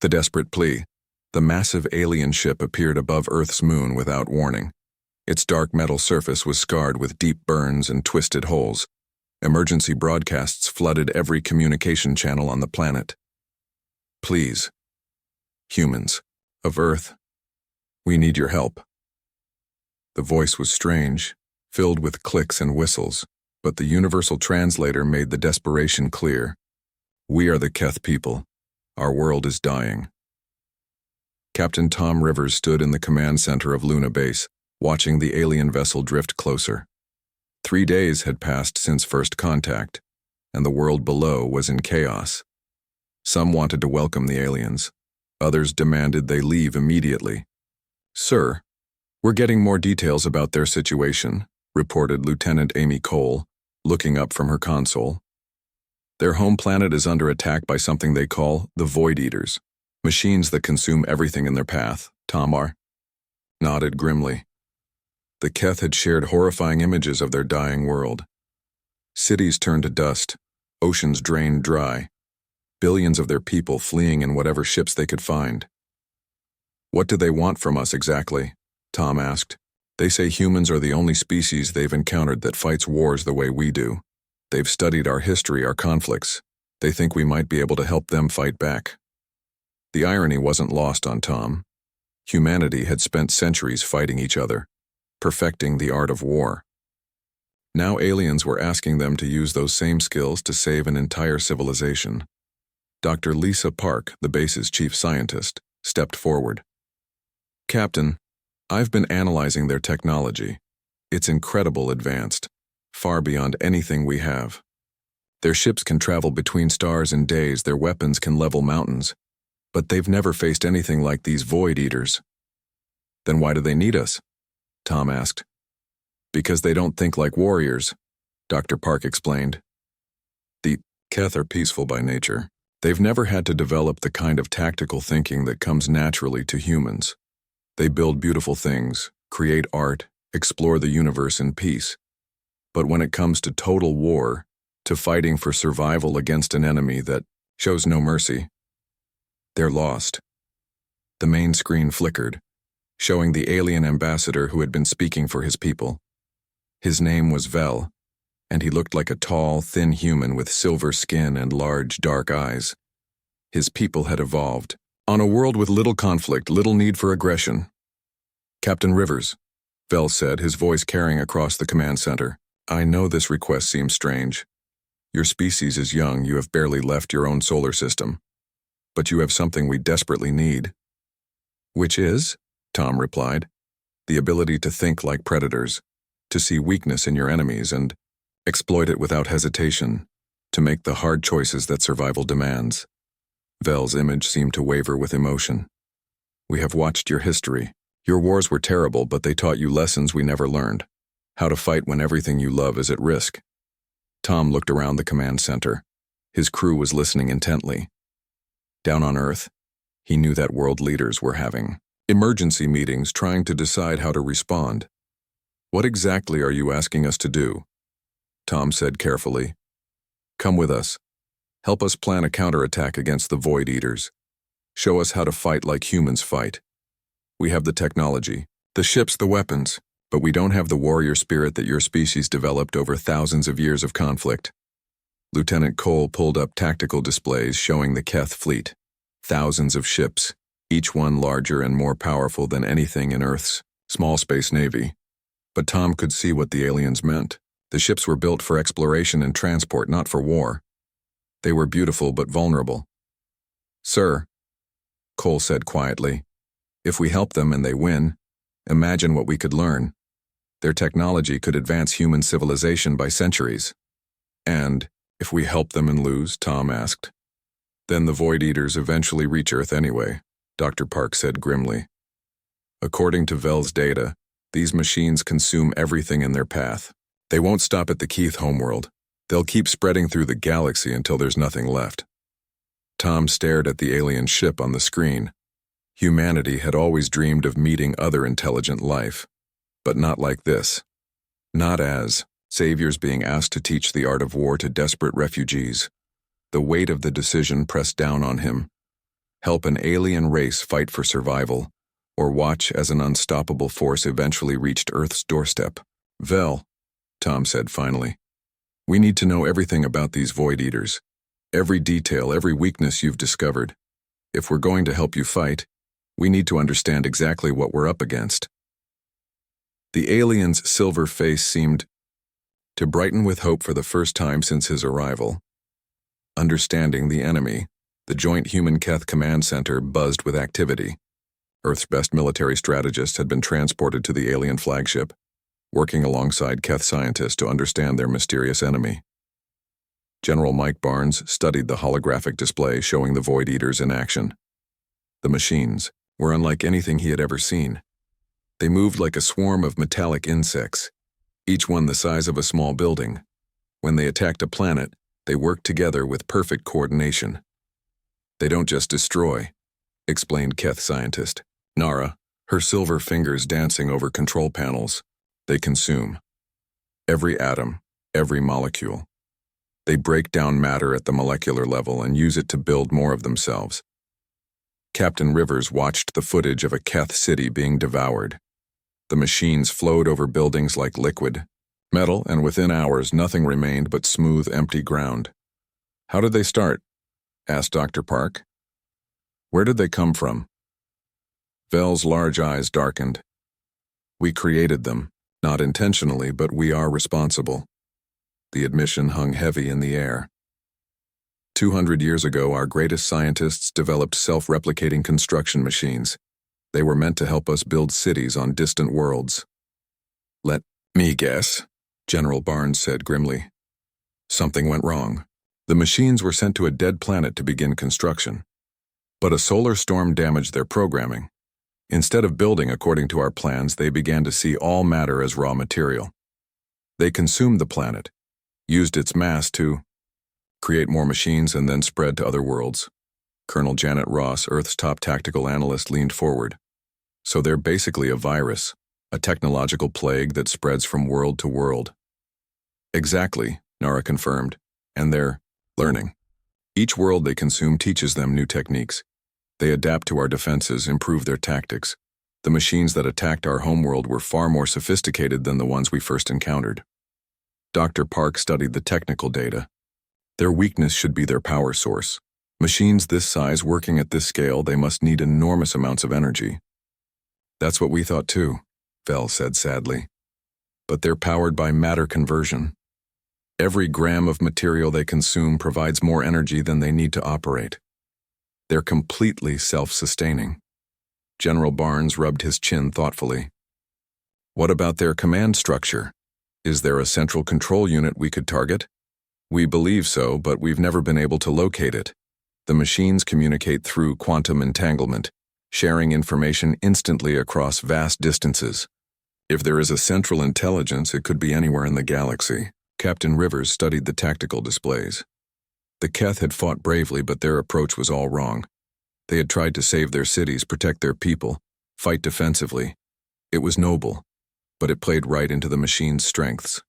The desperate plea. The massive alien ship appeared above Earth's moon without warning. Its dark metal surface was scarred with deep burns and twisted holes. Emergency broadcasts flooded every communication channel on the planet. Please, humans of Earth, we need your help. The voice was strange, filled with clicks and whistles, but the universal translator made the desperation clear. We are the Keth people. Our world is dying. Captain Tom Rivers stood in the command center of Luna Base, watching the alien vessel drift closer. 3 days had passed since first contact, and the world below was in chaos. Some wanted to welcome the aliens. Others demanded they leave immediately. "Sir, we're getting more details about their situation," reported Lieutenant Amy Cole, looking up from her console. "Their home planet is under attack by something they call the Void Eaters, machines that consume everything in their path." Tamar nodded grimly. The Keth had shared horrifying images of their dying world. Cities turned to dust, oceans drained dry, billions of their people fleeing in whatever ships they could find. "What do they want from us exactly?" Tom asked. "They say humans are the only species they've encountered that fights wars the way we do. They've studied our history, our conflicts. They think we might be able to help them fight back." The irony wasn't lost on Tom. Humanity had spent centuries fighting each other, perfecting the art of war. Now aliens were asking them to use those same skills to save an entire civilization. Dr. Lisa Park, the base's chief scientist, stepped forward. "Captain, I've been analyzing their technology. It's incredible advanced, far beyond anything we have. Their ships can travel between stars in days, their weapons can level mountains, but they've never faced anything like these Void Eaters." "Then why do they need us?" Tom asked. "Because they don't think like warriors," Dr. Park explained. "The Keth are peaceful by nature. They've never had to develop the kind of tactical thinking that comes naturally to humans. They build beautiful things, create art, explore the universe in peace. But when it comes to total war, to fighting for survival against an enemy that shows no mercy, they're lost." The main screen flickered, showing the alien ambassador who had been speaking for his people. His name was Vel, and he looked like a tall, thin human with silver skin and large, dark eyes. His people had evolved. On a world with little conflict, little need for aggression. "Captain Rivers," Vel said, his voice carrying across the command center, "I know this request seems strange. Your species is young, you have barely left your own solar system. But you have something we desperately need." "Which is?" Tom replied. "The ability to think like predators, to see weakness in your enemies and exploit it without hesitation, to make the hard choices that survival demands." Vel's image seemed to waver with emotion. "We have watched your history. Your wars were terrible, but they taught you lessons we never learned. How to fight when everything you love is at risk." Tom looked around the command center. His crew was listening intently. Down on Earth, he knew that world leaders were having emergency meetings trying to decide how to respond. "What exactly are you asking us to do?" Tom said carefully. "Come with us. Help us plan a counterattack against the Void Eaters. Show us how to fight like humans fight. We have the technology, the ships, the weapons, but we don't have the warrior spirit that your species developed over thousands of years of conflict." Lieutenant Cole pulled up tactical displays showing the Keth fleet. Thousands of ships, each one larger and more powerful than anything in Earth's small space navy. But Tom could see what the aliens meant. The ships were built for exploration and transport, not for war. They were beautiful but vulnerable. "Sir," Cole said quietly, "if we help them and they win, imagine what we could learn. Their technology could advance human civilization by centuries." "And if we help them and lose?" Tom asked. "Then the Void Eaters eventually reach Earth anyway," Dr. Park said grimly. "According to Vel's data, these machines consume everything in their path. They won't stop at the Keith homeworld. They'll keep spreading through the galaxy until there's nothing left." Tom stared at the alien ship on the screen. Humanity had always dreamed of meeting other intelligent life, but not like this. Not as saviors being asked to teach the art of war to desperate refugees. The weight of the decision pressed down on him. help an alien race fight for survival, or watch as an unstoppable force eventually reached Earth's doorstep. Vel, Tom said finally, we need to know everything about these Void Eaters. Every detail, every weakness you've discovered. If we're going to help you fight, we need to understand exactly what we're up against. The alien's silver face seemed to brighten with hope for the first time since his arrival. Understanding the enemy, the Joint Human-Keth Command Center buzzed with activity. Earth's best military strategists had been transported to the alien flagship, working alongside Keth scientists to understand their mysterious enemy. General Mike Barnes studied the holographic display showing the Void Eaters in action. The machines were unlike anything he had ever seen. They moved like a swarm of metallic insects, each one the size of a small building. When they attacked a planet, they worked together with perfect coordination. They don't just destroy, explained Keth scientist Nara, her silver fingers dancing over control panels. They consume. Every atom, every molecule. They break down matter at the molecular level and use it to build more of themselves. Captain Rivers watched the footage of a Keth city being devoured. The machines flowed over buildings like liquid metal, and within hours nothing remained but smooth, empty ground. How did they start? Asked Dr. Park. Where did they come from? Vel's large eyes darkened. We created them, not intentionally, but we are responsible. The admission hung heavy in the air. 200 years ago, our greatest scientists developed self-replicating construction machines. They were meant to help us build cities on distant worlds. Let me guess, General Barnes said grimly. Something went wrong. The machines were sent to a dead planet to begin construction. But a solar storm damaged their programming. Instead of building according to our plans, they began to see all matter as raw material. They consumed the planet, used its mass to create more machines, and then spread to other worlds. Colonel Janet Ross, Earth's top tactical analyst, leaned forward. So they're basically a virus, a technological plague that spreads from world to world. Exactly, Nara confirmed, and they're learning. Each world they consume teaches them new techniques. They adapt to our defenses, improve their tactics. The machines that attacked our homeworld were far more sophisticated than the ones we first encountered. Dr. Park studied the technical data. Their weakness should be their power source. Machines this size working at this scale, they must need enormous amounts of energy. That's what we thought too, Vel said sadly. But they're powered by matter conversion. Every gram of material they consume provides more energy than they need to operate. They're completely self-sustaining. General Barnes rubbed his chin thoughtfully. What about their command structure? Is there a central control unit we could target? We believe so, but we've never been able to locate it. The machines communicate through quantum entanglement, sharing information instantly across vast distances. If there is a central intelligence, it could be anywhere in the galaxy. Captain Rivers studied the tactical displays. The Keth had fought bravely, but their approach was all wrong. They had tried to save their cities, protect their people, fight defensively. It was noble, but it played right into the machine's strengths.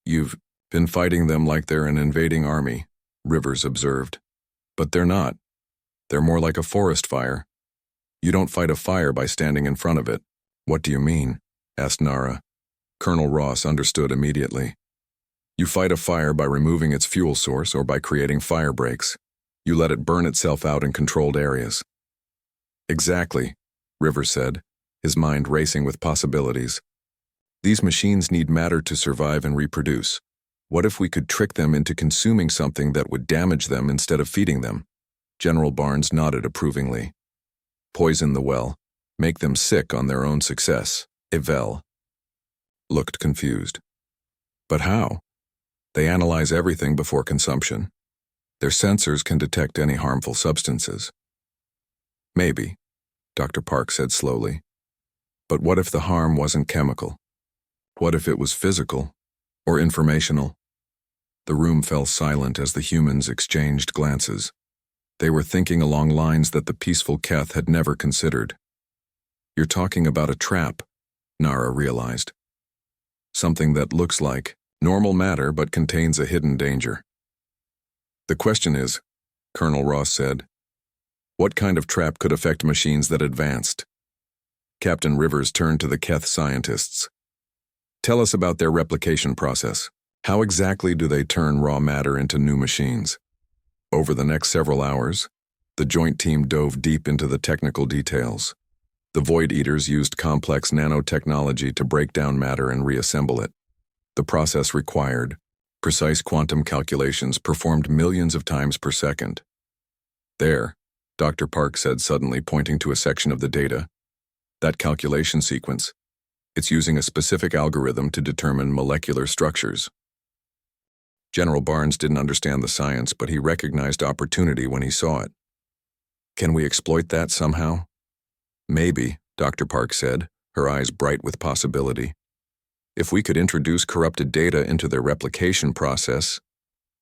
You've been fighting them like they're an invading army, Rivers observed. But they're not. They're more like a forest fire. You don't fight a fire by standing in front of it. What do you mean? Asked Nara. Colonel Ross understood immediately. You fight a fire by removing its fuel source or by creating fire breaks. You let it burn itself out in controlled areas. Exactly, Rivers said, his mind racing with possibilities. These machines need matter to survive and reproduce. What if we could trick them into consuming something that would damage them instead of feeding them? General Barnes nodded approvingly. Poison the well. Make them sick on their own success. Vel looked confused. But how? They analyze everything before consumption. Their sensors can detect any harmful substances. Maybe, Dr. Park said slowly. But what if the harm wasn't chemical? What if it was physical or informational? The room fell silent as the humans exchanged glances. They were thinking along lines that the peaceful Keth had never considered. You're talking about a trap, Nara realized. Something that looks like normal matter but contains a hidden danger. The question is, Colonel Ross said, What kind of trap could affect machines that advanced? Captain Rivers turned to the Keth scientists. Tell us about their replication process. How exactly do they turn raw matter into new machines? Over the next several hours, the joint team dove deep into the technical details. The Void Eaters used complex nanotechnology to break down matter and reassemble it. The process required precise quantum calculations performed millions of times per second. There, Dr. Park said suddenly, pointing to a section of the data. That calculation sequence. It's using a specific algorithm to determine molecular structures. General Barnes didn't understand the science, but he recognized opportunity when he saw it. Can we exploit that somehow? Maybe, Dr. Park said, her eyes bright with possibility. If we could introduce corrupted data into their replication process,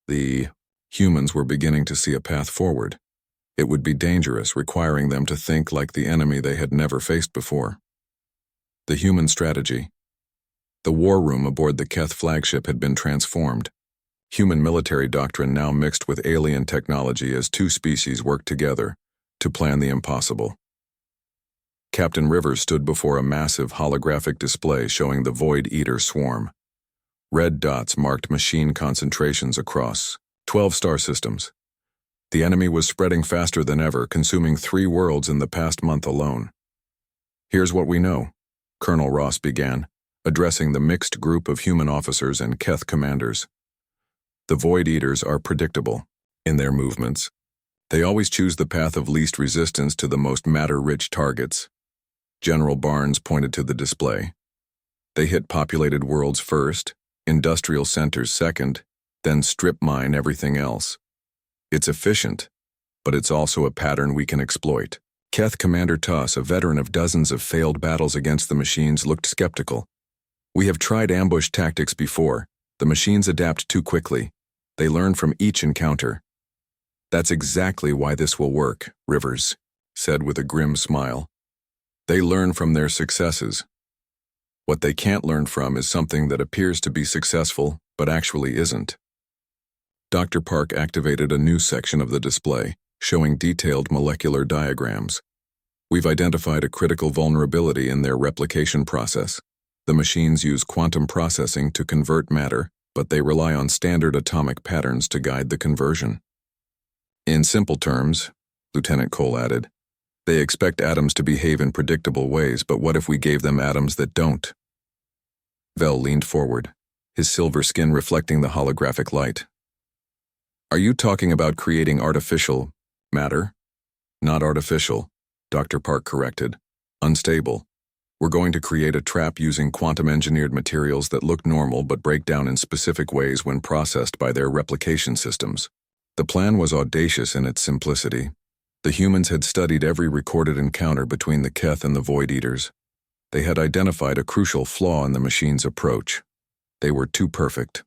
the humans were beginning to see a path forward. It would be dangerous, requiring them to think like the enemy they had never faced before. The human strategy. The war room aboard the Keth flagship had been transformed. Human military doctrine now mixed with alien technology as two species worked together to plan the impossible. Captain Rivers stood before a massive holographic display showing the Void Eater swarm. Red dots marked machine concentrations across 12 star systems. The enemy was spreading faster than ever, consuming 3 worlds in the past month alone. Here's what we know, Colonel Ross began, addressing the mixed group of human officers and Keth commanders. The Void Eaters are predictable in their movements. They always choose the path of least resistance to the most matter-rich targets. General Barnes pointed to the display. They hit populated worlds first, industrial centers second, then strip mine everything else. It's efficient, but it's also a pattern we can exploit. Keth Commander Toss, a veteran of dozens of failed battles against the machines, looked skeptical. We have tried ambush tactics before. The machines adapt too quickly. They learn from each encounter. That's exactly why this will work, Rivers said with a grim smile. They learn from their successes. What they can't learn from is something that appears to be successful, but actually isn't. Dr. Park activated a new section of the display, showing detailed molecular diagrams. We've identified a critical vulnerability in their replication process. The machines use quantum processing to convert matter, but they rely on standard atomic patterns to guide the conversion. In simple terms, Lieutenant Cole added, they expect atoms to behave in predictable ways, but what if we gave them atoms that don't? Vel leaned forward, his silver skin reflecting the holographic light. Are you talking about creating artificial matter? Not artificial, Dr. Park corrected. Unstable. We're going to create a trap using quantum-engineered materials that look normal but break down in specific ways when processed by their replication systems. The plan was audacious in its simplicity. The humans had studied every recorded encounter between the Keth and the Void Eaters. They had identified a crucial flaw in the machine's approach. They were too perfect.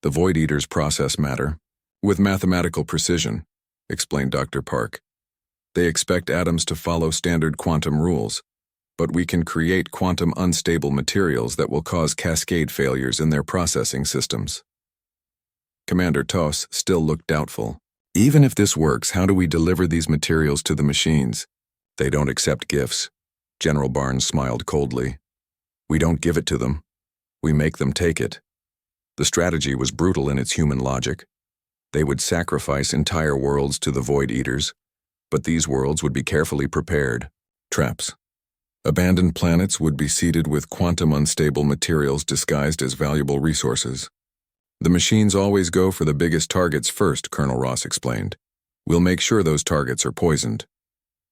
The Void Eaters process matter with mathematical precision, explained Dr. Park. They expect atoms to follow standard quantum rules, but we can create quantum unstable materials that will cause cascade failures in their processing systems. Commander Toss still looked doubtful. Even if this works, how do we deliver these materials to the machines? They don't accept gifts. General Barnes smiled coldly. We don't give it to them. We make them take it. The strategy was brutal in its human logic. They would sacrifice entire worlds to the Void Eaters, but these worlds would be carefully prepared. Traps. Abandoned planets would be seeded with quantum unstable materials disguised as valuable resources. The machines always go for the biggest targets first, Colonel Ross explained. We'll make sure those targets are poisoned.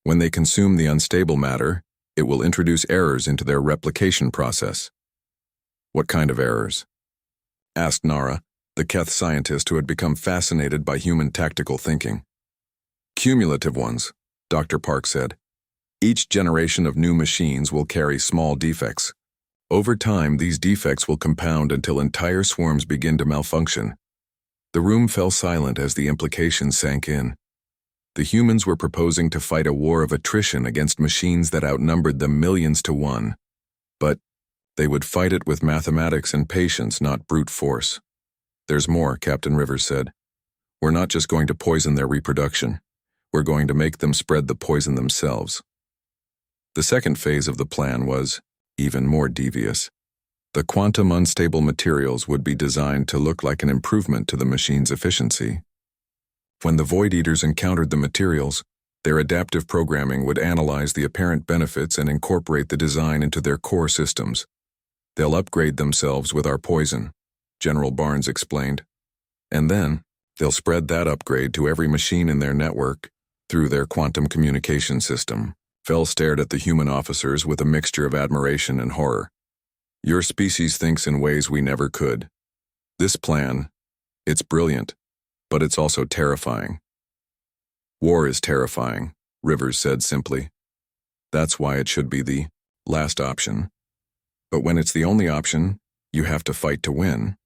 When they consume the unstable matter, it will introduce errors into their replication process. What kind of errors? Asked Nara, the Keth scientist who had become fascinated by human tactical thinking. Cumulative ones, Dr. Park said. Each generation of new machines will carry small defects. Over time, these defects will compound until entire swarms begin to malfunction. The room fell silent as the implications sank in. The humans were proposing to fight a war of attrition against machines that outnumbered them millions to one. But they would fight it with mathematics and patience, not brute force. There's more, Captain Rivers said. We're not just going to poison their reproduction. We're going to make them spread the poison themselves. The second phase of the plan was even more devious. The quantum unstable materials would be designed to look like an improvement to the machine's efficiency. When the Void Eaters encountered the materials, their adaptive programming would analyze the apparent benefits and incorporate the design into their core systems. They'll upgrade themselves with our poison, General Barnes explained. And then, they'll spread that upgrade to every machine in their network through their quantum communication system. Fell stared at the human officers with a mixture of admiration and horror. Your species thinks in ways we never could. This plan, it's brilliant, but it's also terrifying. War is terrifying, Rivers said simply. That's why it should be the last option. But when it's the only option, you have to fight to win.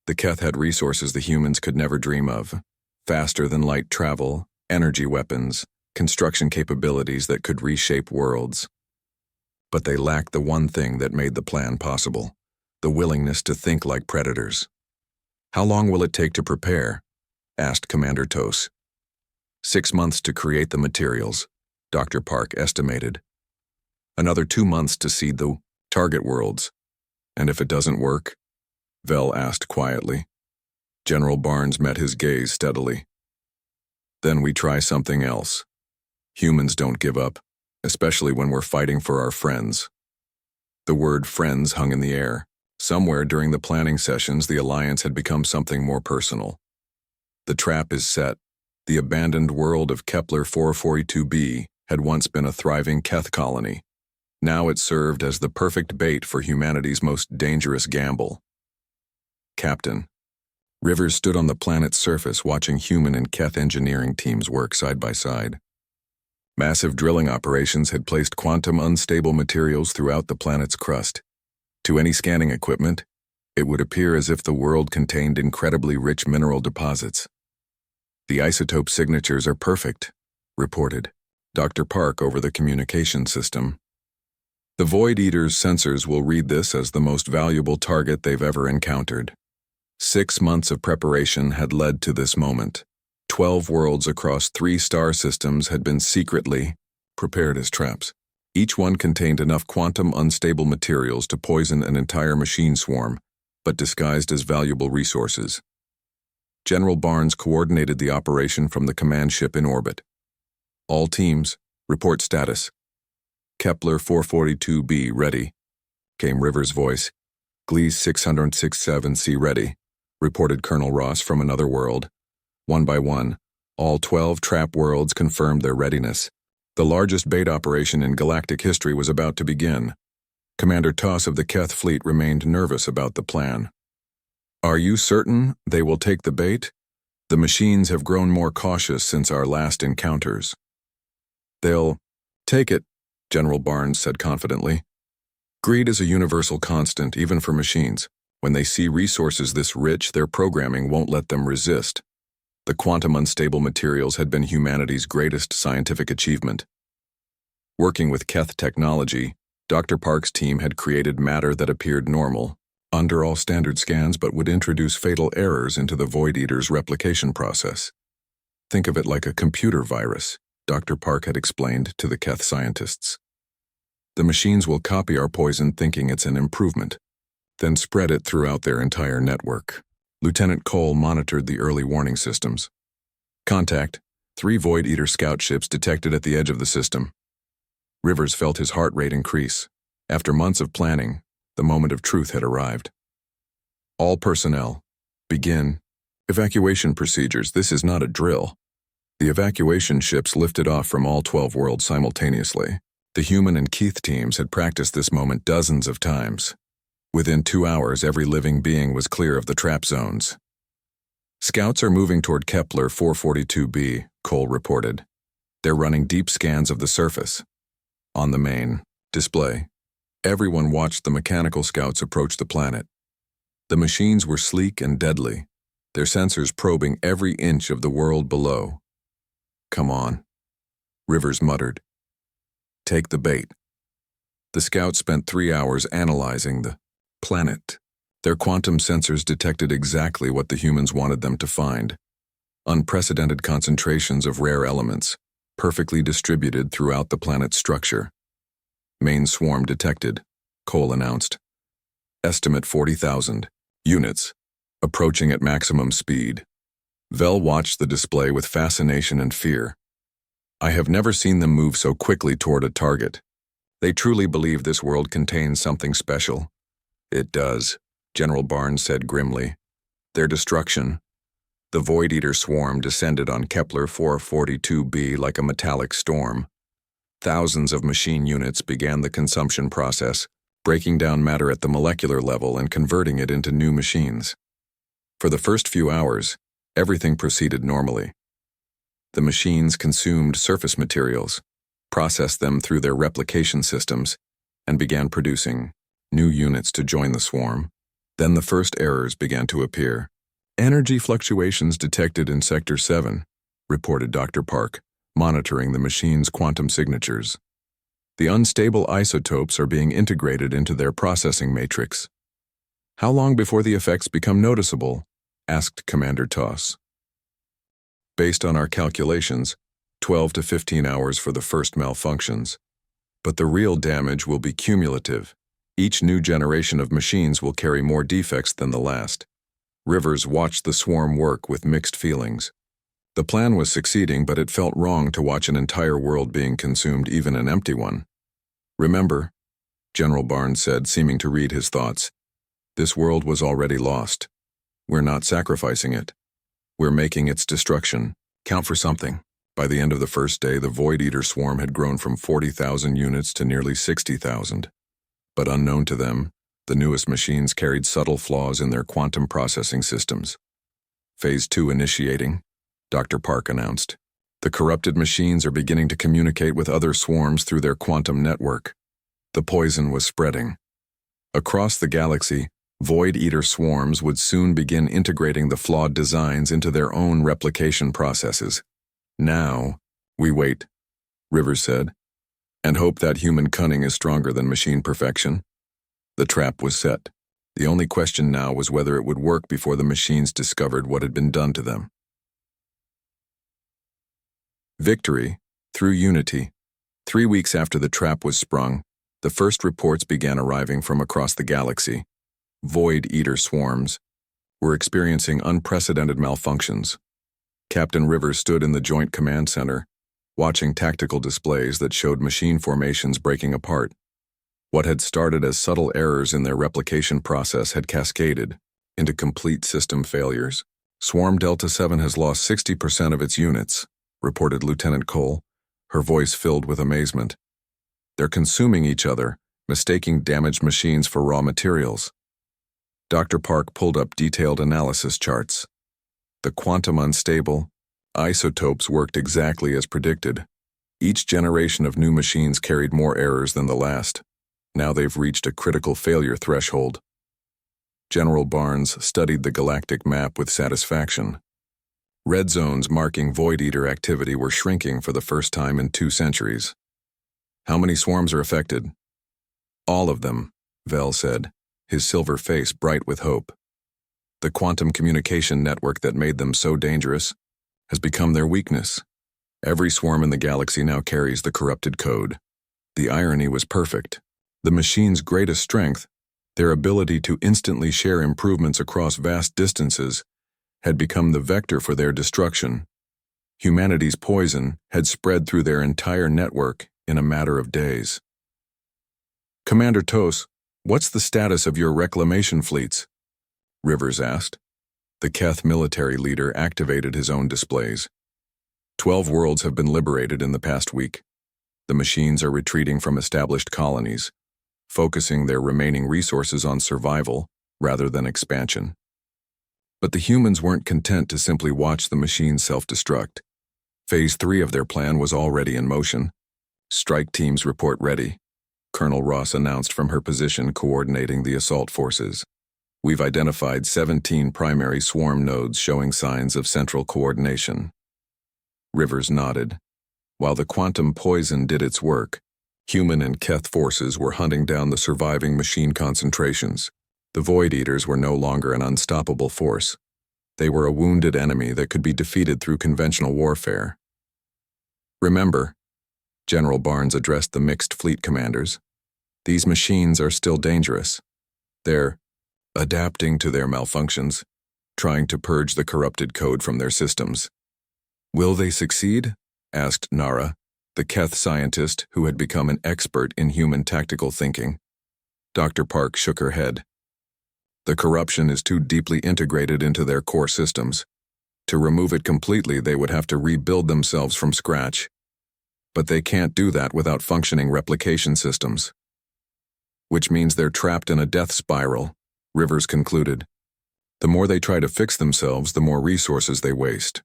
The Keth had resources the humans could never dream of. Faster-than-light travel, energy weapons, construction capabilities that could reshape worlds. But they lacked the one thing that made the plan possible, the willingness to think like predators. How long will it take to prepare? Asked Commander Tos. 6 months to create the materials, Dr. Park estimated. Another 2 months to seed the target worlds. And if it doesn't work? Vel asked quietly. General Barnes met his gaze steadily. Then we try something else. Humans don't give up, especially when we're fighting for our friends. The word friends hung in the air. Somewhere during the planning sessions, the alliance had become something more personal. The trap is set. The abandoned world of Kepler 442b had once been a thriving Keth colony. Now it served as the perfect bait for humanity's most dangerous gamble. Captain. Rivers stood on the planet's surface watching human and Keth engineering teams work side by side. Massive drilling operations had placed quantum unstable materials throughout the planet's crust. To any scanning equipment, it would appear as if the world contained incredibly rich mineral deposits. The isotope signatures are perfect, reported Dr. Park over the communication system. The Void Eater's sensors will read this as the most valuable target they've ever encountered. 6 months of preparation had led to this moment. 12 worlds across 3 star systems had been secretly prepared as traps. Each one contained enough quantum unstable materials to poison an entire machine swarm, but disguised as valuable resources. General Barnes coordinated the operation from the command ship in orbit. All teams, report status. Kepler 442b ready, came Rivers' voice. Gliese 667c ready, reported Colonel Ross from another world. One by one, all 12 trap worlds confirmed their readiness. The largest bait operation in galactic history was about to begin. Commander Toss of the Keth fleet remained nervous about the plan. Are you certain they will take the bait? The machines have grown more cautious since our last encounters. They'll take it, General Barnes said confidently. Greed is a universal constant, even for machines. When they see resources this rich, their programming won't let them resist. The quantum unstable materials had been humanity's greatest scientific achievement. Working with Keth technology, Dr. Park's team had created matter that appeared normal, under all standard scans, but would introduce fatal errors into the Void Eater's replication process. Think of it like a computer virus, Dr. Park had explained to the Keth scientists. The machines will copy our poison thinking it's an improvement, then spread it throughout their entire network. Lieutenant Cole monitored the early warning systems. Contact, 3 Void Eater scout ships detected at the edge of the system. Rivers felt his heart rate increase. After months of planning, the moment of truth had arrived. All personnel, begin. Evacuation procedures. This is not a drill. The evacuation ships lifted off from all 12 worlds simultaneously. The human and Keith teams had practiced this moment dozens of times. Within 2 hours, every living being was clear of the trap zones. Scouts are moving toward Kepler 442b, Cole reported. They're running deep scans of the surface. On the main display, everyone watched the mechanical scouts approach the planet. The machines were sleek and deadly, their sensors probing every inch of the world below. Come on, Rivers muttered. Take the bait. The scouts spent 3 hours analyzing the planet. Their quantum sensors detected exactly what the humans wanted them to find. unprecedented concentrations of rare elements, perfectly distributed throughout the planet's structure. Main swarm detected, Cole announced. Estimate 40,000 units, approaching at maximum speed. Vel watched the display with fascination and fear. I have never seen them move so quickly toward a target. They truly believe this world contains something special. It does, General Barnes said grimly. Their destruction. The Void Eater swarm descended on Kepler 442b like a metallic storm. Thousands of machine units began the consumption process, breaking down matter at the molecular level and converting it into new machines. For the first few hours, everything proceeded normally. The machines consumed surface materials, processed them through their replication systems, and began producing new units to join the swarm. Then the first errors began to appear. Energy fluctuations detected in Sector 7, reported Dr. Park, monitoring the machine's quantum signatures. The unstable isotopes are being integrated into their processing matrix. How long before the effects become noticeable? Asked Commander Toss. Based on our calculations, 12 to 15 hours for the first malfunctions. But the real damage will be cumulative. Each new generation of machines will carry more defects than the last. Rivers watched the swarm work with mixed feelings. The plan was succeeding, but it felt wrong to watch an entire world being consumed, even an empty one. Remember, General Barnes said, seeming to read his thoughts, this world was already lost. We're not sacrificing it. We're making its destruction count for something. By the end of the first day, the Void Eater swarm had grown from 40,000 units to nearly 60,000. But unknown to them, the newest machines carried subtle flaws in their quantum processing systems. Phase 2 initiating, Dr. Park announced. The corrupted machines are beginning to communicate with other swarms through their quantum network. The poison was spreading. Across the galaxy, Void Eater swarms would soon begin integrating the flawed designs into their own replication processes. Now, we wait, Rivers said, and hope that human cunning is stronger than machine perfection. The trap was set. The only question now was whether it would work before the machines discovered what had been done to them. Victory, through unity. 3 weeks after the trap was sprung, the first reports began arriving from across the galaxy. Void Eater swarms were experiencing unprecedented malfunctions. Captain Rivers stood in the Joint Command Center, watching tactical displays that showed machine formations breaking apart. What had started as subtle errors in their replication process had cascaded into complete system failures. Swarm Delta 7 has lost 60% of its units, reported Lieutenant Cole, her voice filled with amazement. They're consuming each other, mistaking damaged machines for raw materials. Dr. Park pulled up detailed analysis charts. The quantum unstable isotopes worked exactly as predicted. Each generation of new machines carried more errors than the last. Now they've reached a critical failure threshold. General Barnes studied the galactic map with satisfaction. Red zones marking Void Eater activity were shrinking for the first time in 2 centuries. How many swarms are affected? All of them, Vel said, his silver face bright with hope. The quantum communication network that made them so dangerous has become their weakness. Every swarm in the galaxy now carries the corrupted code. The irony was perfect. The machine's greatest strength, their ability to instantly share improvements across vast distances, had become the vector for their destruction. Humanity's poison had spread through their entire network in a matter of days. Commander Tos, what's the status of your reclamation fleets? Rivers asked. The Keth military leader activated his own displays. 12 worlds have been liberated in the past week. The machines are retreating from established colonies, focusing their remaining resources on survival rather than expansion. But the humans weren't content to simply watch the machines self-destruct. Phase 3 of their plan was already in motion. Strike teams report ready, Colonel Ross announced from her position coordinating the assault forces. We've identified 17 primary swarm nodes showing signs of central coordination. Rivers nodded. While the quantum poison did its work, human and Keth forces were hunting down the surviving machine concentrations. The Void Eaters were no longer an unstoppable force. They were a wounded enemy that could be defeated through conventional warfare. Remember, General Barnes addressed the mixed fleet commanders, these machines are still dangerous. They're adapting to their malfunctions, trying to purge the corrupted code from their systems. Will they succeed? Asked Nara, the Keth scientist who had become an expert in human tactical thinking. Dr. Park shook her head. The corruption is too deeply integrated into their core systems. To remove it completely, they would have to rebuild themselves from scratch. But they can't do that without functioning replication systems. Which means they're trapped in a death spiral, Rivers concluded. The more they try to fix themselves, the more resources they waste.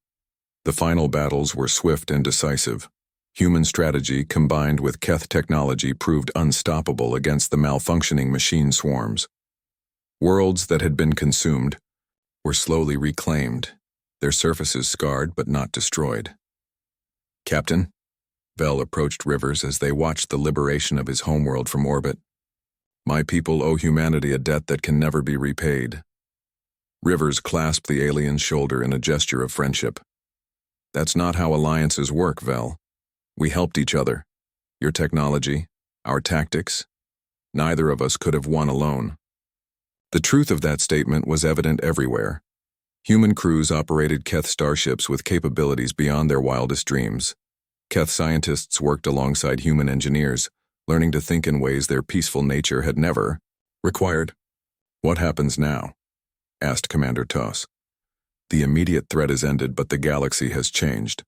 The final battles were swift and decisive. Human strategy combined with Keth technology proved unstoppable against the malfunctioning machine swarms. Worlds that had been consumed were slowly reclaimed, their surfaces scarred but not destroyed. Captain, Bell approached Rivers as they watched the liberation of his homeworld from orbit. My people owe humanity a debt that can never be repaid. Rivers clasped the alien's shoulder in a gesture of friendship. That's not how alliances work, Vel. We helped each other. Your technology, our tactics. Neither of us could have won alone. The truth of that statement was evident everywhere. Human crews operated Keth starships with capabilities beyond their wildest dreams. Keth scientists worked alongside human engineers, learning to think in ways their peaceful nature had never required. What happens now? Asked Commander Toss. The immediate threat is ended, but the galaxy has changed.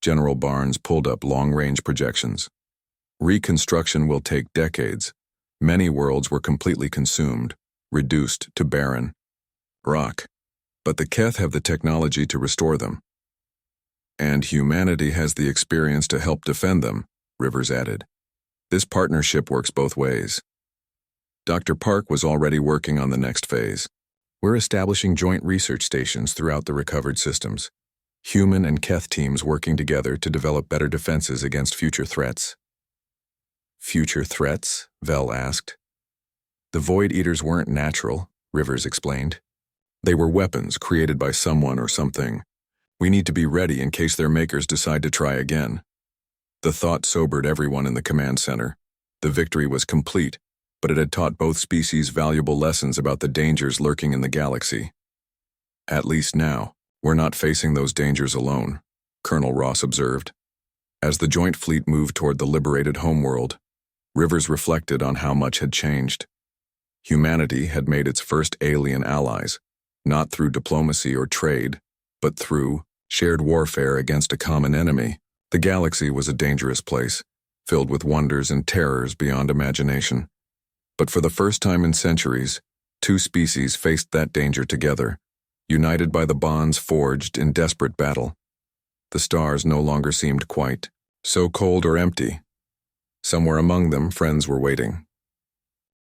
General Barnes pulled up long-range projections. Reconstruction will take decades. Many worlds were completely consumed, reduced to barren rock. But the Keth have the technology to restore them. And humanity has the experience to help defend them, Rivers added. This partnership works both ways. Dr. Park was already working on the next phase. We're establishing joint research stations throughout the recovered systems. Human and Keth teams working together to develop better defenses against future threats. Future threats? Vel asked. The Void Eaters weren't natural, Rivers explained. They were weapons created by someone or something. We need to be ready in case their makers decide to try again. The thought sobered everyone in the command center. The victory was complete, but it had taught both species valuable lessons about the dangers lurking in the galaxy. At least now, we're not facing those dangers alone, Colonel Ross observed. As the joint fleet moved toward the liberated homeworld, Rivers reflected on how much had changed. Humanity had made its first alien allies, not through diplomacy or trade, but through shared warfare against a common enemy. The galaxy was a dangerous place, filled with wonders and terrors beyond imagination. But for the first time in centuries, two species faced that danger together, united by the bonds forged in desperate battle. The stars no longer seemed quite so cold or empty. Somewhere among them, friends were waiting.